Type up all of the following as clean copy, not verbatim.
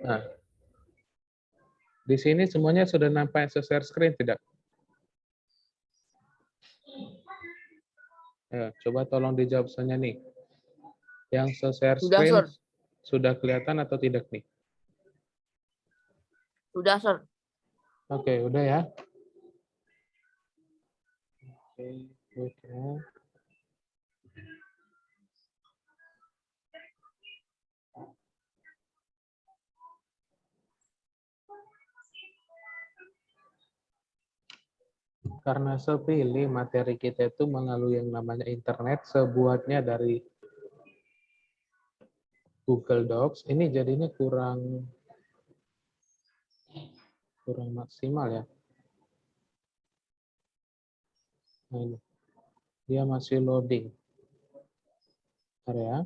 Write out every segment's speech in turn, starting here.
Nah, di sini semuanya sudah nampak share screen tidak? Ya, coba tolong dijawab saja nih. Yang share Sudah, screen Sir. sudah kelihatan atau tidak nih? Sudah, Sir. Oke, udah ya. Oke. Karena sepilih materi kita itu melalui yang namanya internet, sebuatnya dari Google Docs, ini jadinya kurang maksimal ya. Nah, ini. Dia masih loading. Bentar ya.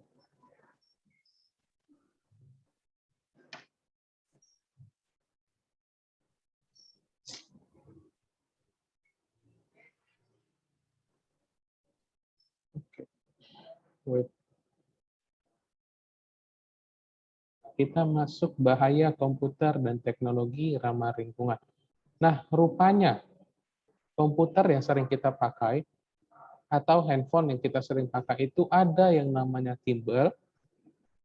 Oke. Wait. Kita masuk bahaya komputer dan teknologi ramah lingkungan. Nah, rupanya komputer yang sering kita pakai atau handphone yang kita sering pakai itu ada yang namanya timbel,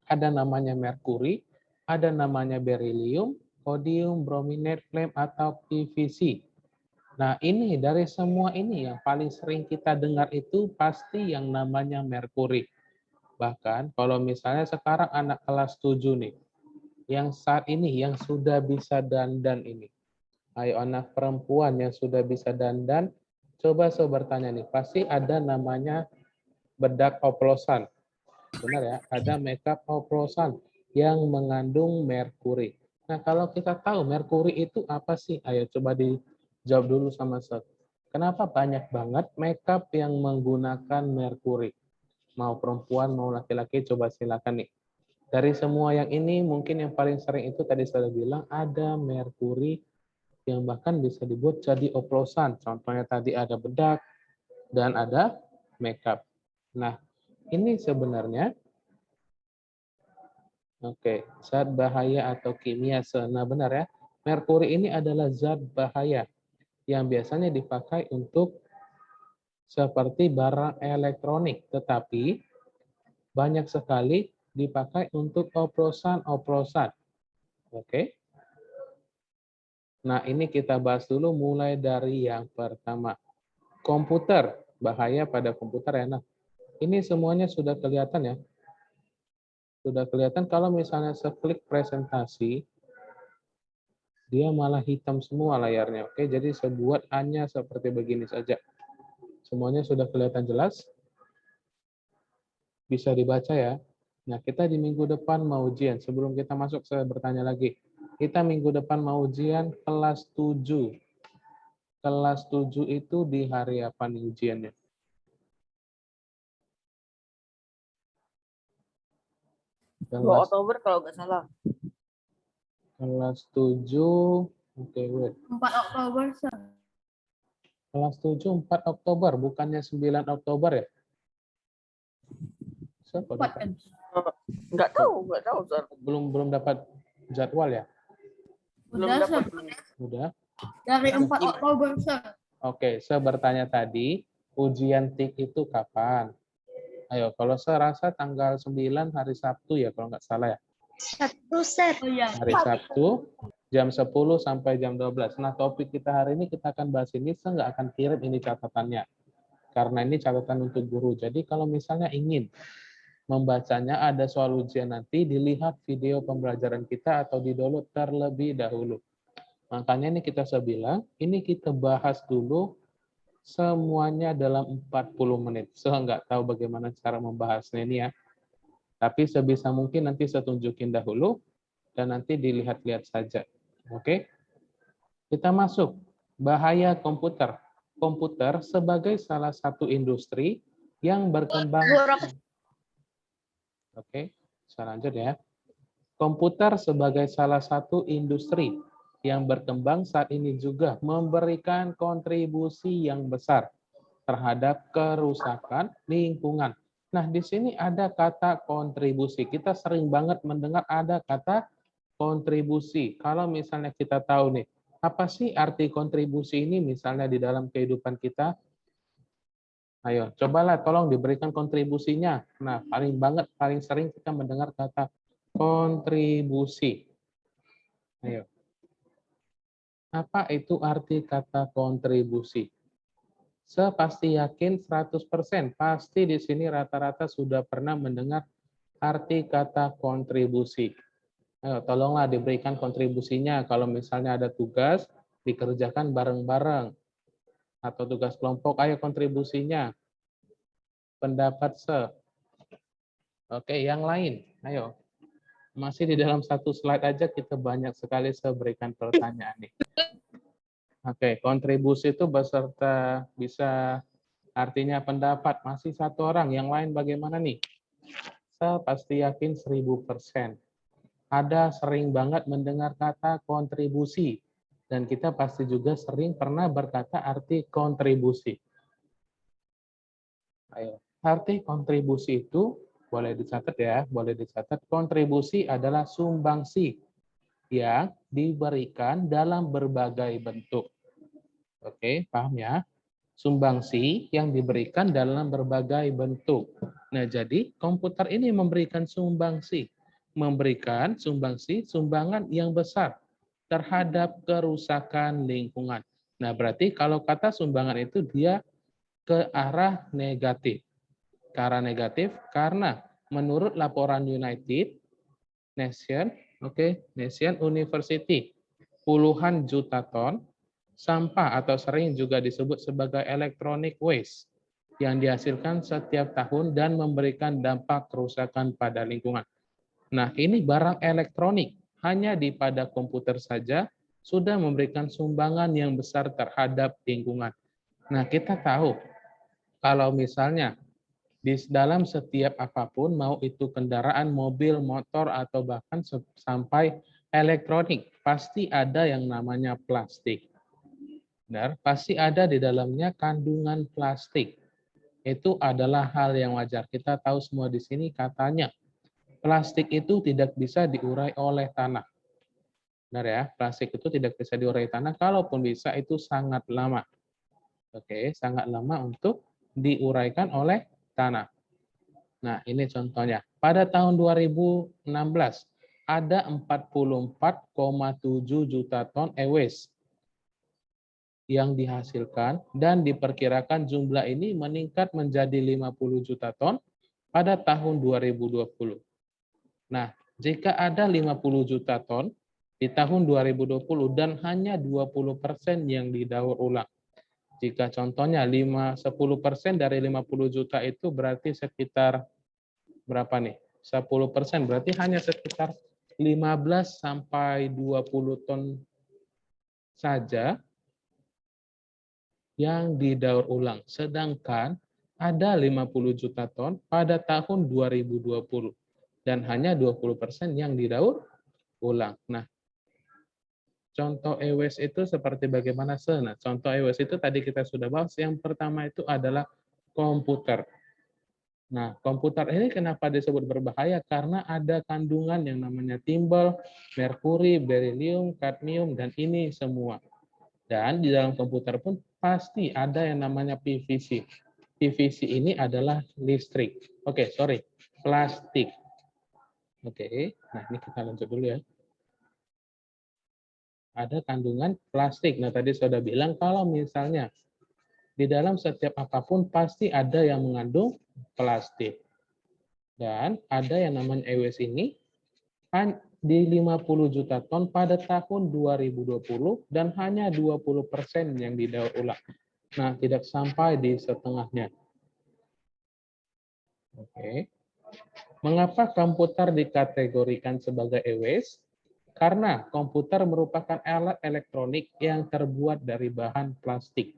ada namanya merkuri, ada namanya beryllium, kodium, brominate, flame, atau PVC. Nah, ini dari semua ini yang paling sering kita dengar itu pasti yang namanya merkuri. Bahkan kalau misalnya sekarang anak kelas 7 nih, yang saat ini yang sudah bisa dandan ini. Ayo anak perempuan yang sudah bisa dandan, coba saya bertanya nih, pasti ada namanya bedak oplosan. Benar ya, ada makeup oplosan yang mengandung merkuri. Nah, kalau kita tahu merkuri itu apa sih? Ayo coba dijawab dulu sama saya. Kenapa banyak banget makeup yang menggunakan merkuri? Mau perempuan, mau laki-laki, coba silakan nih. Dari semua yang ini, mungkin yang paling sering itu tadi saya bilang ada merkuri yang bahkan bisa dibuat jadi oplosan. Contohnya tadi ada bedak dan ada makeup. Nah, ini sebenarnya zat bahaya atau kimia. Nah, benar ya. Merkuri ini adalah zat bahaya yang biasanya dipakai untuk seperti barang elektronik, tetapi banyak sekali dipakai untuk oplosan-oplosan. Oke. Nah, ini kita bahas dulu mulai dari yang pertama. Komputer, bahaya pada komputer ya. Nah, ini semuanya sudah kelihatan ya. Sudah kelihatan kalau misalnya seklik presentasi, dia malah hitam semua layarnya. Oke, jadi saya buat hanya seperti begini saja. Semuanya sudah kelihatan jelas. Bisa dibaca ya. Nah, kita di minggu depan mau ujian. Sebelum kita masuk, saya bertanya lagi. Kita minggu depan mau ujian kelas 7. Kelas 7 itu di hari apa nih ujiannya? Kelas 2 Oktober kalau nggak salah. Kelas 7, oke, wait. 4 Oktober, Sir. Kelas 7 4 Oktober, bukannya 9 Oktober ya? Siapa 4 kan? Nggak tahu, Sir. belum dapat jadwal ya? Belum Udah, dapat. Sir. Udah. Dari 4 Oktober, Sir. Oke, saya bertanya tadi, ujian TIK itu kapan? Ayo, kalau saya rasa tanggal 9 hari Sabtu ya, kalau nggak salah ya. Satu set. Oh iya. Hari Sabtu, jam 10 sampai jam 12. Nah, topik kita hari ini kita akan bahas ini, saya nggak akan kirim ini catatannya. Karena ini catatan untuk guru. Jadi kalau misalnya ingin membacanya, ada soal ujian nanti, dilihat video pembelajaran kita atau di-download terlebih dahulu. Makanya ini kita bilang, ini kita bahas dulu semuanya dalam 40 menit. Saya nggak tahu bagaimana cara membahasnya ini ya. Tapi sebisa mungkin nanti saya tunjukin dahulu, dan nanti dilihat-lihat saja. Oke? Kita masuk. Bahaya komputer. Komputer sebagai salah satu industri yang berkembang. Oke, saya lanjut ya. Komputer sebagai salah satu industri yang berkembang saat ini juga memberikan kontribusi yang besar terhadap kerusakan lingkungan. Nah, di sini ada kata kontribusi. Kita sering banget mendengar ada kata kontribusi. Kalau misalnya kita tahu nih, apa sih arti kontribusi ini misalnya di dalam kehidupan kita? Ayo, cobalah tolong diberikan kontribusinya. Nah, paling sering kita mendengar kata kontribusi. Ayo. Apa itu arti kata kontribusi? Sepasti yakin 100%. Pasti di sini rata-rata sudah pernah mendengar arti kata kontribusi. Ayo, tolonglah diberikan kontribusinya. Kalau misalnya ada tugas, dikerjakan bareng-bareng. Atau tugas kelompok, ayo kontribusinya. Pendapat se. Oke, yang lain. Ayo. Masih di dalam satu slide aja kita banyak sekali berikan pertanyaan nih. Oke, kontribusi itu beserta bisa artinya pendapat. Masih satu orang, yang lain bagaimana nih? Saya pasti yakin 1000%. Ada sering banget mendengar kata kontribusi. Dan kita pasti juga sering pernah berkata arti kontribusi. Ayo. Arti kontribusi itu boleh dicatat ya, boleh dicatat. Kontribusi adalah sumbangsi yang diberikan dalam berbagai bentuk. Oke, paham ya? Sumbangsi yang diberikan dalam berbagai bentuk. Nah, jadi komputer ini memberikan sumbangsi, sumbangan yang besar terhadap kerusakan lingkungan. Nah, berarti kalau kata sumbangan itu dia ke arah negatif. Ke arah negatif karena menurut laporan United Nation University, puluhan juta ton sampah atau sering juga disebut sebagai electronic waste yang dihasilkan setiap tahun dan memberikan dampak kerusakan pada lingkungan. Nah, ini barang elektronik hanya pada komputer saja sudah memberikan sumbangan yang besar terhadap lingkungan. Nah, kita tahu kalau misalnya di dalam setiap apapun, mau itu kendaraan, mobil, motor, atau bahkan sampai elektronik, pasti ada yang namanya plastik. Benar, pasti ada di dalamnya kandungan plastik. Itu adalah hal yang wajar. Kita tahu semua di sini katanya, plastik itu tidak bisa diurai oleh tanah. Benar ya, plastik itu tidak bisa diurai tanah, kalaupun bisa itu sangat lama. Oke, sangat lama untuk diuraikan oleh tanah. Nah, ini contohnya. Pada tahun 2016, ada 44,7 juta ton e-waste yang dihasilkan dan diperkirakan jumlah ini meningkat menjadi 50 juta ton pada tahun 2020. Nah, jika ada 50 juta ton di tahun 2020 dan hanya 20% yang didaur ulang. Jika contohnya 10% dari 50 juta itu berarti sekitar berapa nih? 10% berarti hanya sekitar 15 sampai 20 ton saja yang didaur ulang. Sedangkan ada 50 juta ton pada tahun 2020 dan hanya 20% yang didaur ulang. Nah, contoh e-waste itu seperti bagaimana? Nah, contoh e-waste itu tadi kita sudah bahas. Yang pertama itu adalah komputer. Nah, komputer ini kenapa disebut berbahaya? Karena ada kandungan yang namanya timbal, merkuri, berilium, kadmium, dan ini semua. Dan di dalam komputer pun pasti ada yang namanya PVC. PVC ini adalah listrik. Plastik. Oke, nah ini kita lanjut dulu ya. Ada kandungan plastik. Nah, tadi saya sudah bilang kalau misalnya di dalam setiap apapun pasti ada yang mengandung plastik. Dan ada yang namanya e-waste ini di 50 juta ton pada tahun 2020 dan hanya 20% yang didaur ulang. Nah, tidak sampai di setengahnya. Oke. Mengapa komputer dikategorikan sebagai e-waste? Karena komputer merupakan alat elektronik yang terbuat dari bahan plastik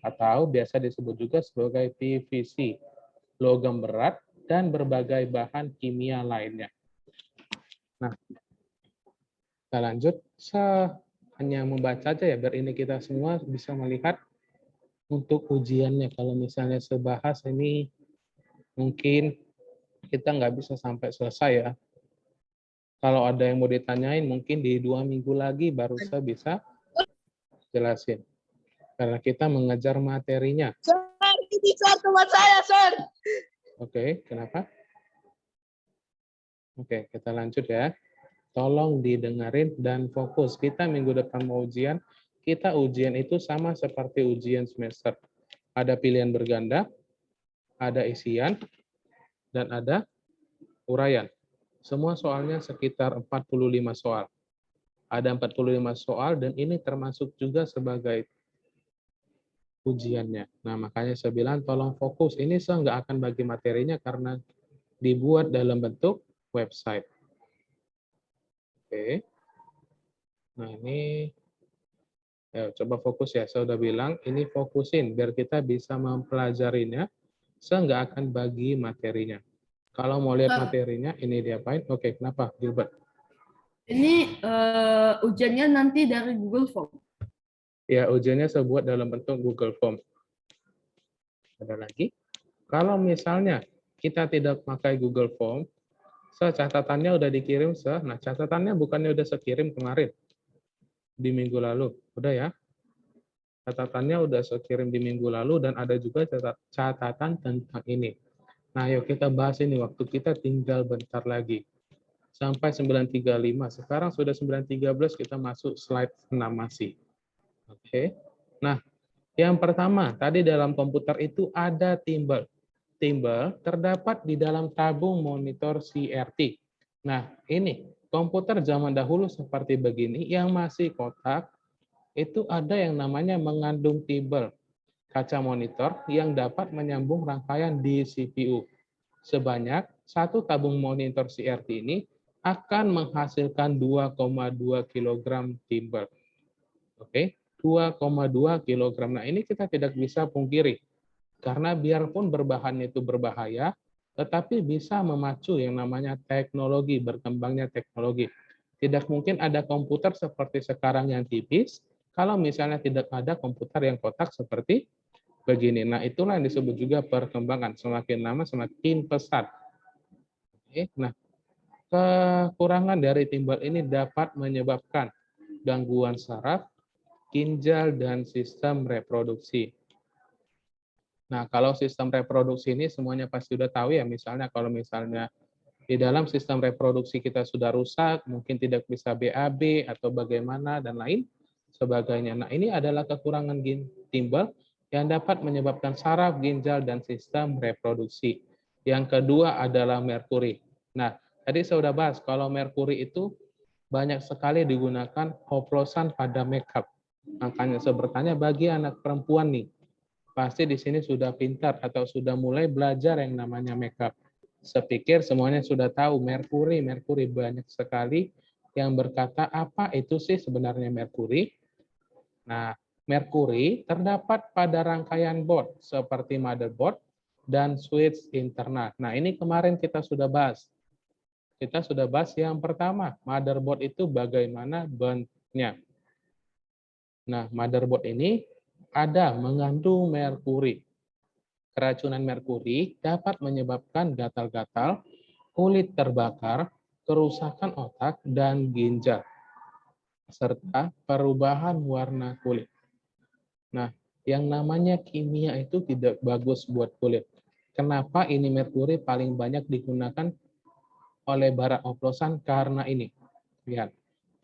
atau biasa disebut juga sebagai PVC, logam berat, dan berbagai bahan kimia lainnya. Nah, kita lanjut. Saya hanya membaca aja ya, biar ini kita semua bisa melihat untuk ujiannya. Kalau misalnya sebahas ini, mungkin kita nggak bisa sampai selesai ya. Kalau ada yang mau ditanyain, mungkin di 2 minggu lagi baru saya bisa jelasin. Karena kita mengejar materinya. Sir, ini sir, teman saya, sir. Oke, kenapa? Oke, kita lanjut ya. Tolong didengarin dan fokus. Kita minggu depan mau ujian. Kita ujian itu sama seperti ujian semester. Ada pilihan berganda, ada isian, dan ada uraian. Semua soalnya sekitar 45 soal. Ada 45 soal dan ini termasuk juga sebagai ujiannya. Nah, makanya saya bilang tolong fokus. Ini saya nggak akan bagi materinya karena dibuat dalam bentuk website. Oke. Nah, ini ya, coba fokus ya. Saya udah bilang ini fokusin biar kita bisa mempelajarinya. Saya nggak akan bagi materinya. Kalau mau lihat materinya, ini diapain? Oke, kenapa, Gilbert? Ini ujiannya nanti dari Google Form. Ya, ujiannya saya buat dalam bentuk Google Form. Ada lagi? Kalau misalnya kita tidak pakai Google Form, catatannya udah dikirim, nah catatannya bukannya udah saya kirim kemarin, di minggu lalu. Udah ya? Catatannya udah saya kirim di minggu lalu dan ada juga catatan tentang ini. Nah, yuk kita bahas ini. Waktu kita tinggal bentar lagi. Sampai 9.35. Sekarang sudah 9.13, kita masuk slide 6 masih. Oke. Nah, yang pertama, tadi dalam komputer itu ada timbal. Timbal terdapat di dalam tabung monitor CRT. Nah, ini komputer zaman dahulu seperti begini, yang masih kotak, itu ada yang namanya mengandung timbal. Kaca monitor yang dapat menyambung rangkaian di CPU. Sebanyak satu tabung monitor CRT ini akan menghasilkan 2,2 kg timbal. Oke, 2,2 kg. Nah, ini kita tidak bisa pungkiri. Karena biarpun berbahan itu berbahaya, tetapi bisa memacu yang namanya teknologi, berkembangnya teknologi. Tidak mungkin ada komputer seperti sekarang yang tipis, kalau misalnya tidak ada komputer yang kotak seperti begini. Nah, itulah yang disebut juga perkembangan. Semakin lama semakin pesat. Oke, nah, kekurangan dari timbal ini dapat menyebabkan gangguan saraf, ginjal, dan sistem reproduksi. Nah, kalau sistem reproduksi ini semuanya pasti sudah tahu ya, misalnya kalau misalnya di dalam sistem reproduksi kita sudah rusak, mungkin tidak bisa BAB atau bagaimana dan lain sebagainya. Nah, ini adalah kekurangan timbal yang dapat menyebabkan saraf, ginjal, dan sistem reproduksi. Yang kedua adalah merkuri. Nah, tadi saya sudah bahas, kalau merkuri itu banyak sekali digunakan oplosan pada makeup. Makanya saya bertanya, bagi anak perempuan nih, pasti di sini sudah pintar atau sudah mulai belajar yang namanya makeup. Saya pikir semuanya sudah tahu merkuri banyak sekali yang berkata apa itu sih sebenarnya merkuri. Nah, merkuri terdapat pada rangkaian board seperti motherboard dan switch internal. Nah, ini kemarin kita sudah bahas. Kita sudah bahas yang pertama, motherboard itu bagaimana bentuknya. Nah, motherboard ini ada mengandung merkuri. Keracunan merkuri dapat menyebabkan gatal-gatal, kulit terbakar, kerusakan otak dan ginjal, serta perubahan warna kulit. Nah, yang namanya kimia itu tidak bagus buat kulit. Kenapa ini merkuri paling banyak digunakan oleh bara oplosan? Karena ini. Lihat,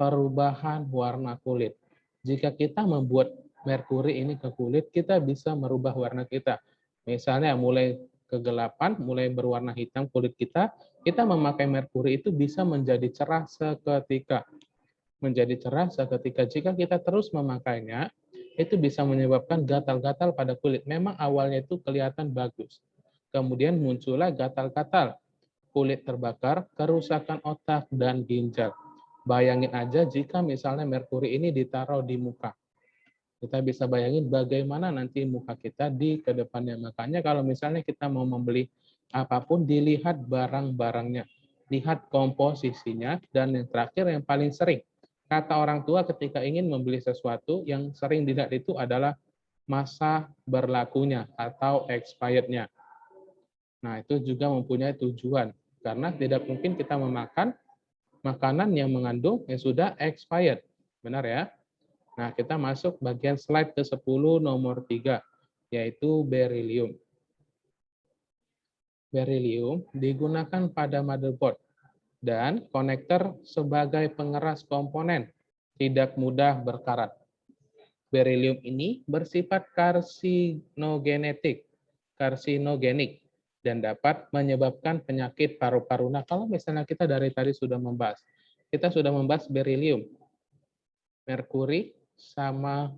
perubahan warna kulit. Jika kita membuat merkuri ini ke kulit, kita bisa merubah warna kita. Misalnya mulai kegelapan, mulai berwarna hitam kulit kita memakai merkuri itu bisa menjadi cerah seketika. Menjadi cerah seketika. Jika kita terus memakainya, itu bisa menyebabkan gatal-gatal pada kulit. Memang awalnya itu kelihatan bagus. Kemudian muncullah gatal-gatal, kulit terbakar, kerusakan otak, dan ginjal. Bayangin aja jika misalnya merkuri ini ditaruh di muka. Kita bisa bayangin bagaimana nanti muka kita di kedepannya. Makanya kalau misalnya kita mau membeli apapun, dilihat barang-barangnya. Lihat komposisinya, dan yang terakhir yang paling sering. Kata orang tua ketika ingin membeli sesuatu, yang sering dilihat itu adalah masa berlakunya atau expired-nya. Nah, itu juga mempunyai tujuan. Karena tidak mungkin kita makanan yang mengandung yang sudah expired. Benar ya? Nah, kita masuk bagian slide ke-10 nomor 3, yaitu beryllium. Beryllium digunakan pada motherboard dan konektor sebagai pengeras komponen, tidak mudah berkarat. Beryllium ini bersifat karsinogenik, dan dapat menyebabkan penyakit paru-paru. Nah, kalau misalnya kita dari tadi sudah membahas beryllium, merkuri, sama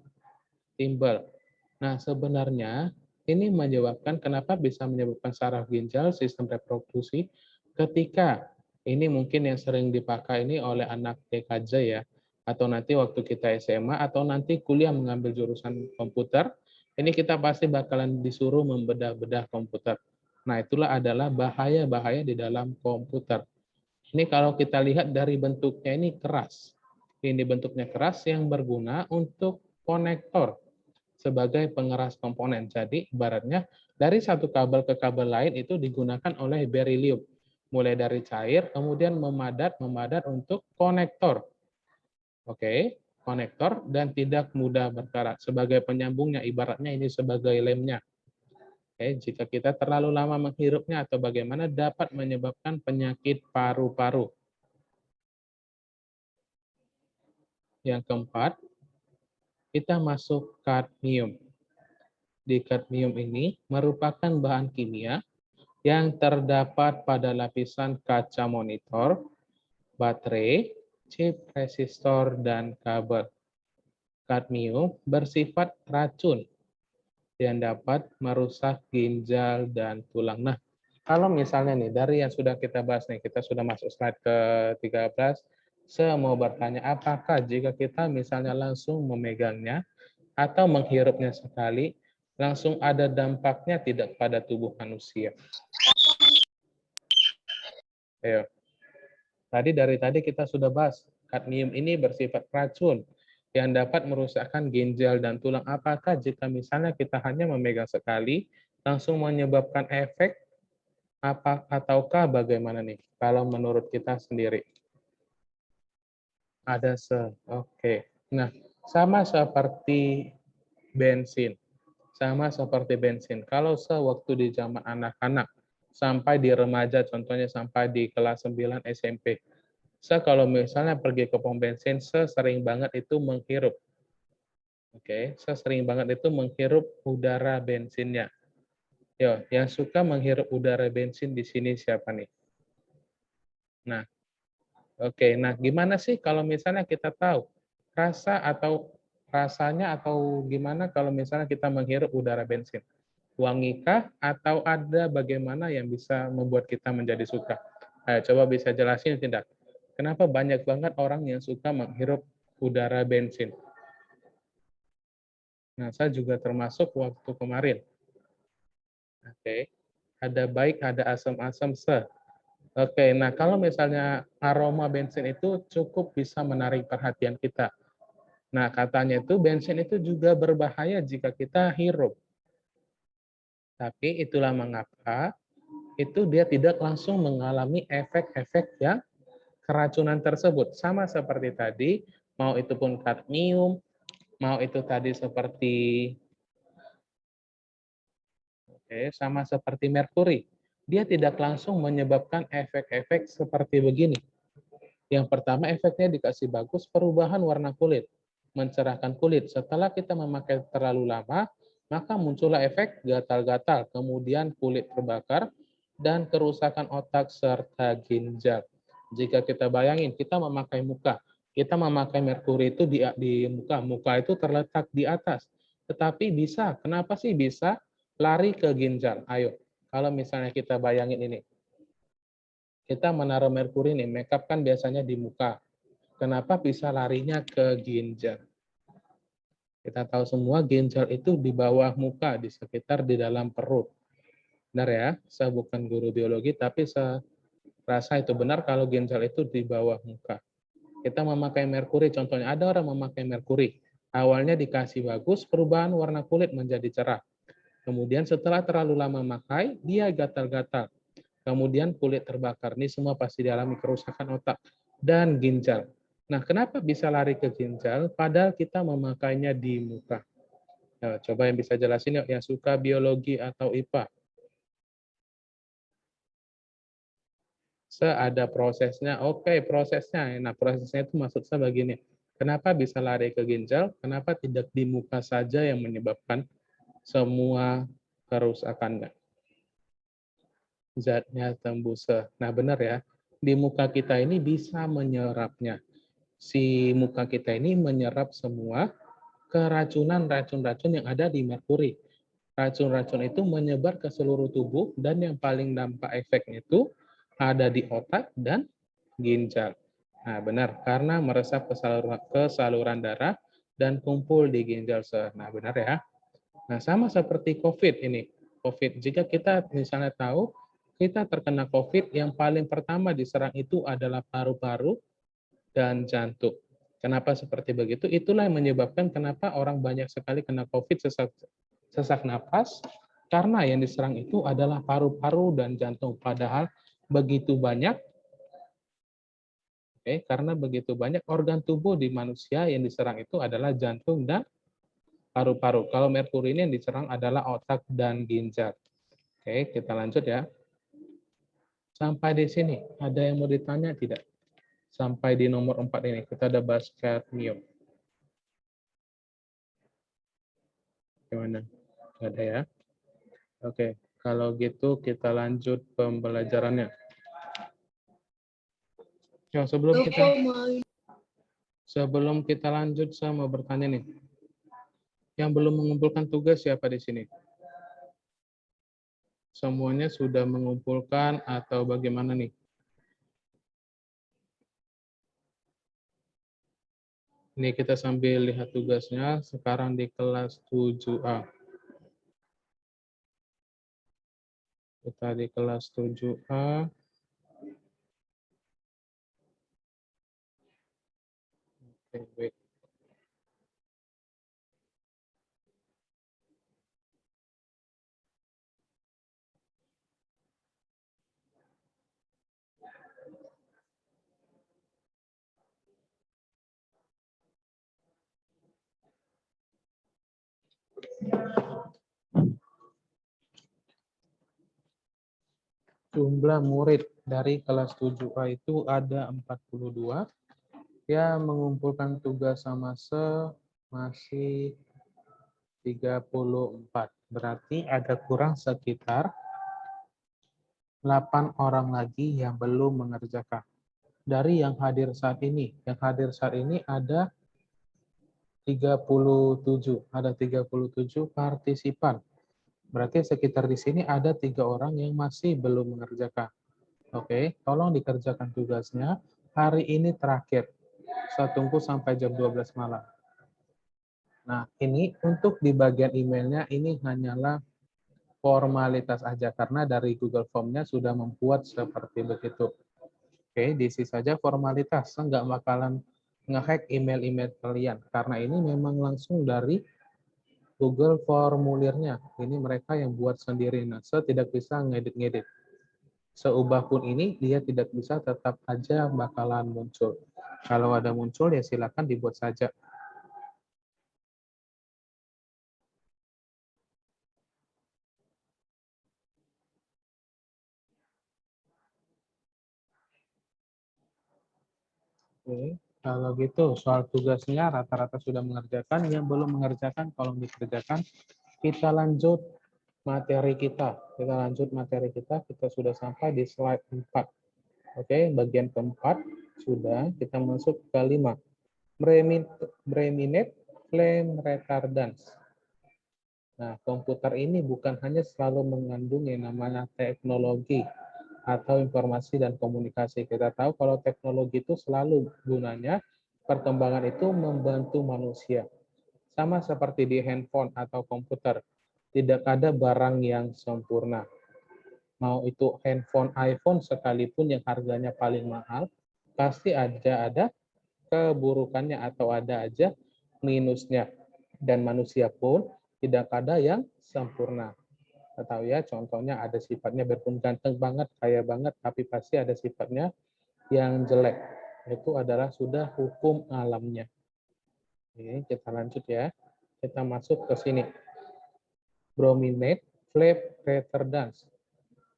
timbal. Nah, sebenarnya ini menyebabkan kenapa bisa menyebabkan saraf ginjal, sistem reproduksi, ketika ini mungkin yang sering dipakai ini oleh anak TKJ ya, atau nanti waktu kita SMA, atau nanti kuliah mengambil jurusan komputer, ini kita pasti bakalan disuruh membedah-bedah komputer. Nah, itulah adalah bahaya-bahaya di dalam komputer. Ini kalau kita lihat dari bentuknya ini keras. Ini bentuknya keras yang berguna untuk konektor sebagai pengeras komponen. Jadi ibaratnya dari satu kabel ke kabel lain itu digunakan oleh beryllium. Mulai dari cair, kemudian memadat untuk konektor. Oke, konektor dan tidak mudah berkarat. Sebagai penyambungnya, ibaratnya ini sebagai lemnya. Oke, jika kita terlalu lama menghirupnya atau bagaimana dapat menyebabkan penyakit paru-paru. Yang keempat, kita masuk kadmium. Di kadmium ini merupakan bahan kimia yang terdapat pada lapisan kaca monitor, baterai, chip resistor, dan kabel. Kadmium bersifat racun yang dapat merusak ginjal dan tulang. Nah, kalau misalnya nih, dari yang sudah kita bahas nih, kita sudah masuk slide ke-13, saya mau bertanya, apakah jika kita misalnya langsung memegangnya atau menghirupnya sekali, langsung ada dampaknya tidak pada tubuh manusia? Ayo. Dari tadi kita sudah bahas, kadmium ini bersifat racun yang dapat merusakkan ginjal dan tulang. Apakah jika misalnya kita hanya memegang sekali, langsung menyebabkan efek, ataukah bagaimana nih? Kalau menurut kita sendiri. Oke. Nah, sama seperti bensin. Kalau sewaktu di zaman anak-anak, sampai di remaja, contohnya sampai di kelas 9 SMP. Kalau misalnya pergi ke pom bensin, sering banget itu menghirup. Oke, sering banget itu menghirup udara bensinnya. Yo, yang suka menghirup udara bensin di sini siapa nih? Nah, oke. Nah, gimana sih kalau misalnya kita tahu rasanya atau gimana kalau misalnya kita menghirup udara bensin? Wangikah atau ada bagaimana yang bisa membuat kita menjadi suka? Ayo, coba bisa jelasin tidak? Kenapa banyak banget orang yang suka menghirup udara bensin? Nah, saya juga termasuk waktu kemarin. Oke, ada baik, ada asam-asam se. Oke, nah kalau misalnya aroma bensin itu cukup bisa menarik perhatian kita. Nah, katanya itu bensin itu juga berbahaya jika kita hirup. Tapi itulah mengapa itu dia tidak langsung mengalami efek-efek yang keracunan tersebut. Sama seperti tadi, mau itu pun kadmium, mau itu tadi seperti sama seperti merkuri. Dia tidak langsung menyebabkan efek-efek seperti begini. Yang pertama, efeknya dikasih bagus, perubahan warna kulit, mencerahkan kulit. Setelah kita memakai terlalu lama, maka muncullah efek gatal-gatal, kemudian kulit terbakar, dan kerusakan otak serta ginjal. Jika kita bayangin, kita memakai merkuri itu di muka itu terletak di atas. Tetapi bisa, kenapa sih bisa lari ke ginjal? Ayo, kalau misalnya kita bayangin ini, kita menaruh merkuri nih, makeup kan biasanya di muka. Kenapa bisa larinya ke ginjal? Kita tahu semua ginjal itu di bawah muka, di sekitar di dalam perut. Benar ya, saya bukan guru biologi, tapi saya rasa itu benar kalau ginjal itu di bawah muka. Kita memakai merkuri, contohnya ada orang memakai merkuri. Awalnya dikasih bagus, perubahan warna kulit menjadi cerah. Kemudian setelah terlalu lama memakai, dia gatal-gatal. Kemudian kulit terbakar. Ini semua pasti dialami kerusakan otak. dan ginjal. Nah, kenapa bisa lari ke ginjal padahal kita memakainya di muka? Nah, coba yang bisa jelasin yuk, yang suka biologi atau IPA. Ada prosesnya, oke prosesnya. Nah, prosesnya itu maksud saya begini. Kenapa bisa lari ke ginjal? Kenapa tidak di muka saja yang menyebabkan semua kerusakannya? Zatnya tembus. Nah, benar ya. Di muka kita ini bisa menyerapnya. Si muka kita ini menyerap semua keracunan racun-racun yang ada di merkuri. Racun-racun itu menyebar ke seluruh tubuh dan yang paling dampak efeknya itu ada di otak dan ginjal. Nah, benar, karena meresap ke saluran darah dan kumpul di ginjal. Nah, benar ya. Nah, sama seperti COVID ini. COVID, jika kita misalnya tahu kita terkena COVID, yang paling pertama diserang itu adalah paru-paru dan jantung. Kenapa seperti begitu? Itulah yang menyebabkan kenapa orang banyak sekali kena COVID sesak napas, karena yang diserang itu adalah paru-paru dan jantung. Padahal begitu banyak, karena begitu banyak organ tubuh di manusia yang diserang itu adalah jantung dan paru-paru. Kalau merkuri ini yang diserang adalah otak dan ginjal. Oke, kita lanjut ya. Sampai di sini, ada yang mau ditanya tidak? Sampai di nomor 4 ini, kita ada bahas cadmium. Gimana? Nggak ada ya? Oke, kalau gitu kita lanjut pembelajarannya. Ya, sebelum kita lanjut, saya mau bertanya nih. Yang belum mengumpulkan tugas siapa di sini? Semuanya sudah mengumpulkan atau bagaimana nih? Ini kita sambil lihat tugasnya, sekarang di kelas 7A. Kita di kelas 7A. Oke, wait. Jumlah murid dari kelas 7A itu ada 42. Ya, mengumpulkan tugas sama masih 34. Berarti ada kurang sekitar 8 orang lagi yang belum mengerjakan. Dari yang hadir saat ini, ada 37. Ada 37 partisipan. Berarti sekitar di sini ada 3 orang yang masih belum mengerjakan. Oke, tolong dikerjakan tugasnya. Hari ini terakhir. Saya tunggu sampai jam 12 malam. Nah, ini untuk di bagian emailnya ini hanyalah formalitas aja karena dari Google Form-nya sudah membuat seperti begitu. Oke, diisi saja formalitas. Saya nggak bakalan nge-hack email-email kalian karena ini memang langsung dari Google formulirnya. Ini mereka yang buat sendiri. Nah, saya tidak bisa ngedit-ngedit. Seubah pun ini, dia tidak bisa, tetap aja bakalan muncul. Kalau ada muncul, ya silakan dibuat saja. Oke, kalau gitu soal tugasnya rata-rata sudah mengerjakan, yang belum mengerjakan tolong dikerjakan. Kita lanjut materi kita. Kita sudah sampai di slide 4. Oke, bagian keempat sudah, kita masuk ke 5. Breminate flame retardance. Nah, komputer ini bukan hanya selalu mengandung yang namanya teknologi atau informasi dan komunikasi. Kita tahu kalau teknologi itu selalu gunanya perkembangan itu membantu manusia. Sama seperti di handphone atau komputer, tidak ada barang yang sempurna. Mau itu handphone iPhone sekalipun yang harganya paling mahal, pasti ada keburukannya atau ada aja minusnya. Dan manusia pun tidak ada yang sempurna. Kita tahu ya, contohnya ada sifatnya berpun ganteng banget, kaya banget, tapi pasti ada sifatnya yang jelek. Itu adalah sudah hukum alamnya. Oke, kita lanjut ya. Kita masuk ke sini. Brominate flame retardants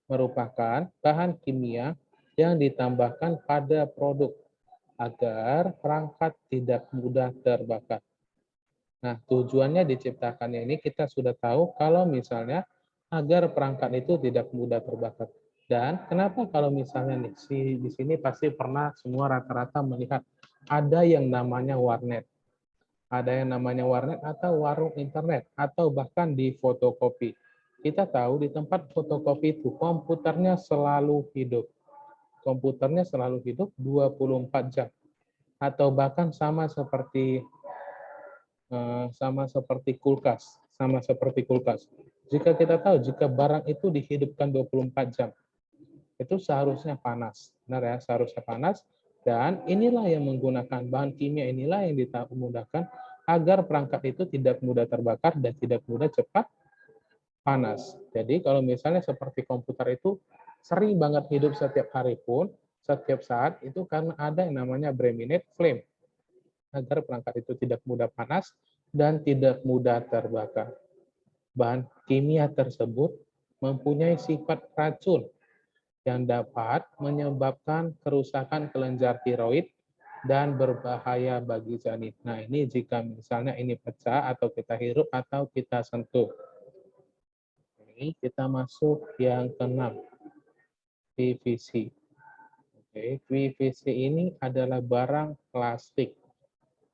merupakan bahan kimia yang ditambahkan pada produk agar perangkat tidak mudah terbakar. Nah, tujuannya diciptakannya ini kita sudah tahu kalau misalnya agar perangkat itu tidak mudah terbakar. Dan kenapa kalau misalnya nih, di sini pasti pernah semua rata-rata melihat ada yang namanya warnet. Ada yang namanya warnet atau warung internet atau bahkan di fotokopi. Kita tahu di tempat fotokopi itu komputernya selalu hidup. Komputernya selalu hidup 24 jam. Atau bahkan sama seperti kulkas, Jika kita tahu jika barang itu dihidupkan 24 jam, itu seharusnya panas. Benar ya, seharusnya panas. Dan inilah yang menggunakan bahan kimia inilah yang dimudahkan agar perangkat itu tidak mudah terbakar dan tidak mudah cepat panas. Jadi kalau misalnya seperti komputer itu sering banget hidup setiap hari pun, setiap saat itu karena ada yang namanya Brominate flame agar perangkat itu tidak mudah panas dan tidak mudah terbakar. Bahan kimia tersebut mempunyai sifat racun yang dapat menyebabkan kerusakan kelenjar tiroid dan berbahaya bagi janin. Nah, ini jika misalnya ini pecah atau kita hirup atau kita sentuh. Ini kita masuk yang keenam, PVC. Oke, PVC ini adalah barang plastik,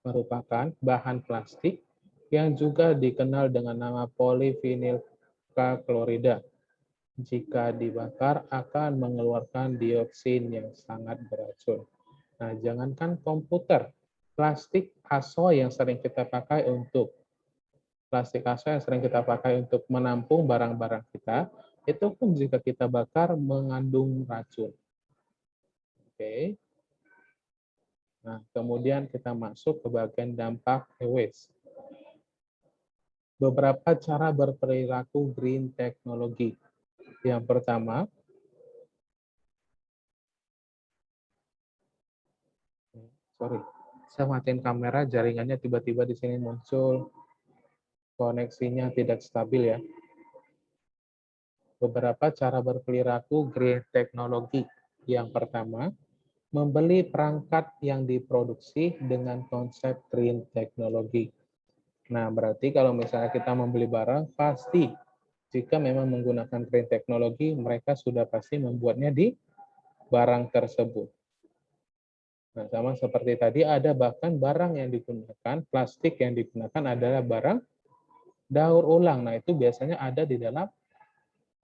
merupakan bahan plastik yang juga dikenal dengan nama polyvinyl klorida. Jika dibakar akan mengeluarkan dioksin yang sangat beracun. Nah, jangankan komputer, plastik aso yang sering kita pakai untuk menampung barang-barang kita, itu pun jika kita bakar mengandung racun. Oke. Nah, kemudian kita masuk ke bagian dampak waste. Beberapa cara berperilaku green technology. Yang pertama, saya matiin kamera, jaringannya tiba-tiba di sini muncul koneksinya tidak stabil ya. Beberapa cara berperilaku green technology. Yang pertama, membeli perangkat yang diproduksi dengan konsep green technology. Nah, berarti kalau misalnya kita membeli barang, pasti jika memang menggunakan green technology, mereka sudah pasti membuatnya di barang tersebut. Nah, sama seperti tadi, ada bahkan barang yang digunakan, plastik yang digunakan adalah barang daur ulang. Nah, itu biasanya ada di dalam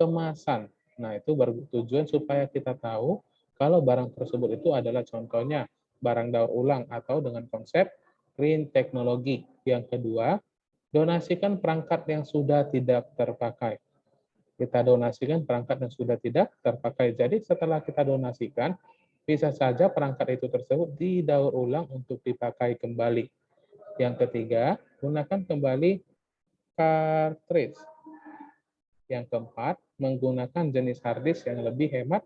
kemasan. Nah, itu bertujuan supaya kita tahu kalau barang tersebut itu adalah contohnya barang daur ulang atau dengan konsep green technology. Yang kedua, donasikan perangkat yang sudah tidak terpakai. Kita donasikan perangkat yang sudah tidak terpakai. Jadi setelah kita donasikan, bisa saja perangkat itu tersebut didaur ulang untuk dipakai kembali. Yang ketiga, gunakan kembali cartridge. Yang keempat, menggunakan jenis hard disk yang lebih hemat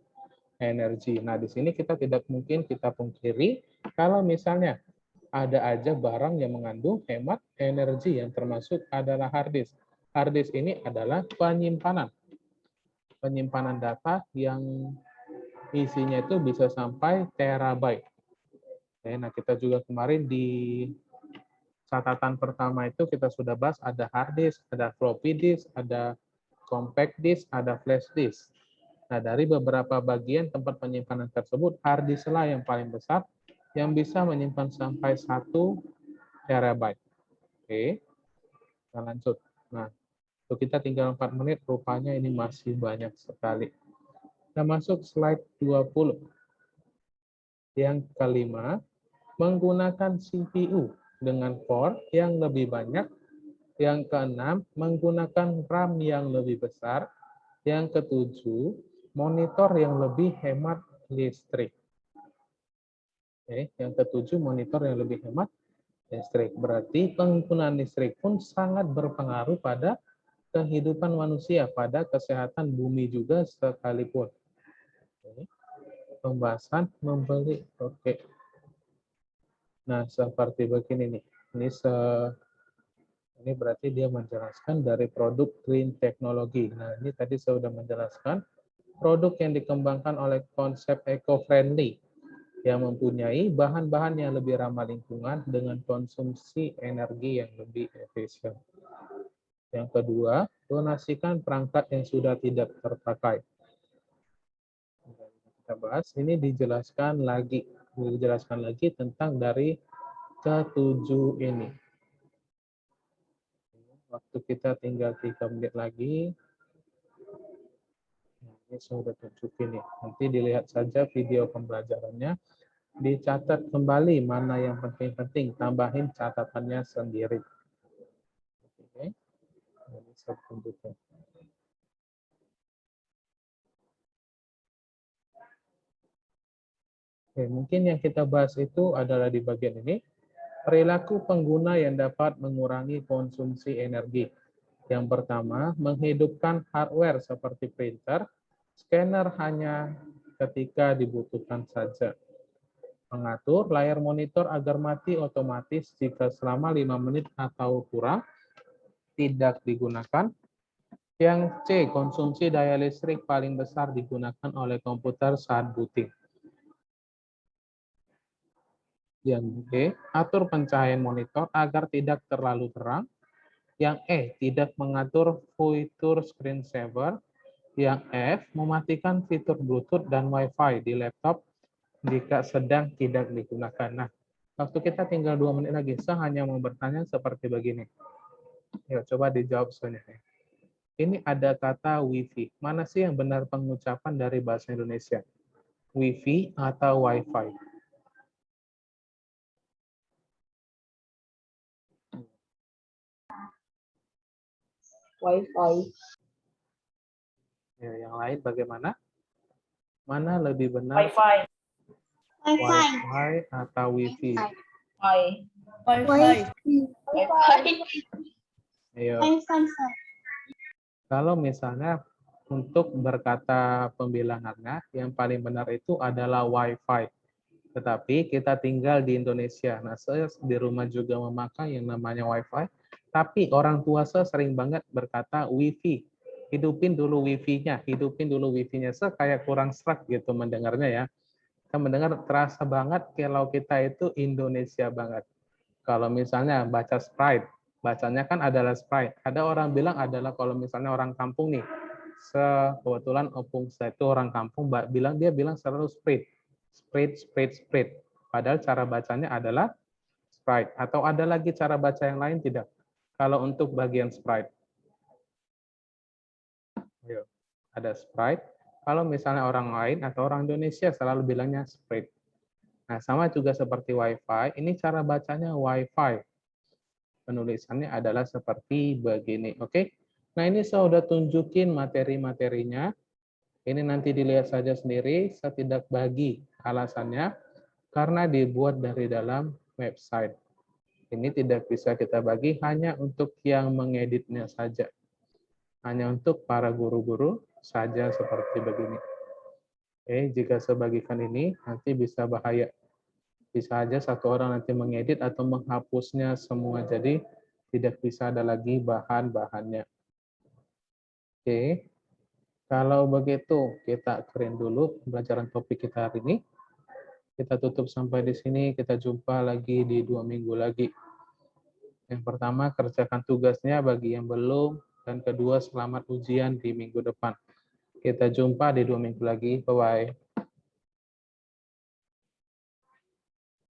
energi. Nah, di sini kita tidak mungkin kita pungkiri kalau misalnya ada aja barang yang mengandung hemat energi yang termasuk adalah hard disk. Hard disk ini adalah penyimpanan data yang isinya itu bisa sampai terabyte. Nah, kita juga kemarin di catatan pertama itu kita sudah bahas ada hard disk, ada floppy disk, ada compact disk, ada flash disk. Nah, dari beberapa bagian tempat penyimpanan tersebut, hard disk lah yang paling besar yang bisa menyimpan sampai 1 terabyte. Oke, kita lanjut. Nah, untuk kita tinggal 4 menit, rupanya ini masih banyak sekali. Kita masuk slide 20. Yang kelima, menggunakan CPU dengan core yang lebih banyak. Yang keenam, menggunakan RAM yang lebih besar. Yang ketujuh, monitor yang lebih hemat listrik. Oke, yang ketujuh, monitor yang lebih hemat listrik. Berarti penggunaan listrik pun sangat berpengaruh pada kehidupan manusia, pada kesehatan bumi juga sekalipun. Oke. Pembahasan membeli. Oke. Nah, seperti begini nih. Ini berarti dia menjelaskan dari produk green technology. Nah, ini tadi saya sudah menjelaskan produk yang dikembangkan oleh konsep eco-friendly yang mempunyai bahan-bahan yang lebih ramah lingkungan dengan konsumsi energi yang lebih efisien. Yang kedua, donasikan perangkat yang sudah tidak terpakai. Kita bahas, ini dijelaskan lagi tentang dari ketujuh ini. Waktu kita tinggal 3 menit lagi. Ini sudah tunjukin ya. Nanti dilihat saja video pembelajarannya. Dicatat kembali mana yang penting-penting. Tambahin catatannya sendiri. Oke. Ini saya tunjukkan. Oke, mungkin yang kita bahas itu adalah di bagian ini. Perilaku pengguna yang dapat mengurangi konsumsi energi. Yang pertama, menghidupkan hardware seperti printer, scanner hanya ketika dibutuhkan saja. Mengatur layar monitor agar mati otomatis jika selama 5 menit atau kurang tidak digunakan. Yang C, konsumsi daya listrik paling besar digunakan oleh komputer saat booting. Yang D, atur pencahayaan monitor agar tidak terlalu terang. Yang E, tidak mengatur fitur screensaver. Yang F, mematikan fitur Bluetooth dan Wi-Fi di laptop jika sedang tidak digunakan. Nah, waktu kita tinggal 2 menit lagi, saya hanya mau bertanya seperti begini. Yuk, coba dijawab sebenarnya. Ini ada kata Wi-Fi. Mana sih yang benar pengucapan dari bahasa Indonesia? Wi-Fi atau Wi-Fi? Wi-Fi. Ya, yang lain bagaimana? Mana lebih benar? Wi-Fi. Wi-Fi atau Wi-Fi? Wi-Fi. Ayo. Kalau misalnya untuk berkata pembilangannya, yang paling benar itu adalah Wi-Fi. Tetapi kita tinggal di Indonesia. Nah, saya di rumah juga memakai yang namanya Wi-Fi. Tapi orang tua saya sering banget berkata Wi-Fi. Hidupin dulu Wi-Fi-nya, hidupin dulu Wi-Fi-nya. Saya kayak kurang serak gitu mendengarnya ya. Kita mendengar terasa banget kalau kita itu Indonesia banget. Kalau misalnya baca Sprite, bacanya kan adalah Sprite. Ada orang bilang adalah kalau misalnya orang kampung nih, kebetulan opung saya itu orang kampung, dia bilang selalu Sprite. Sprite. Padahal cara bacanya adalah Sprite. Atau ada lagi cara baca yang lain tidak? Kalau untuk bagian Sprite. Ayo, ada Sprite. Kalau misalnya orang lain atau orang Indonesia selalu bilangnya Sprite. Nah, sama juga seperti Wi-Fi, ini cara bacanya Wi-Fi. Penulisannya adalah seperti begini, oke? Nah, ini saya sudah tunjukin materi-materinya. Ini nanti dilihat saja sendiri, saya tidak bagi alasannya, karena dibuat dari dalam website. Ini tidak bisa kita bagi hanya untuk yang mengeditnya saja. Hanya untuk para guru-guru saja seperti begini. Oke, jika saya bagikan ini, nanti bisa bahaya. Bisa aja satu orang nanti mengedit atau menghapusnya semua, jadi tidak bisa ada lagi bahan-bahannya. Oke, kalau begitu kita akhirin dulu pembelajaran topik kita hari ini. Kita tutup sampai di sini, kita jumpa lagi di 2 minggu lagi. Yang pertama, kerjakan tugasnya bagi yang belum, dan kedua, selamat ujian di minggu depan. Kita jumpa di 2 minggu lagi, bye-bye.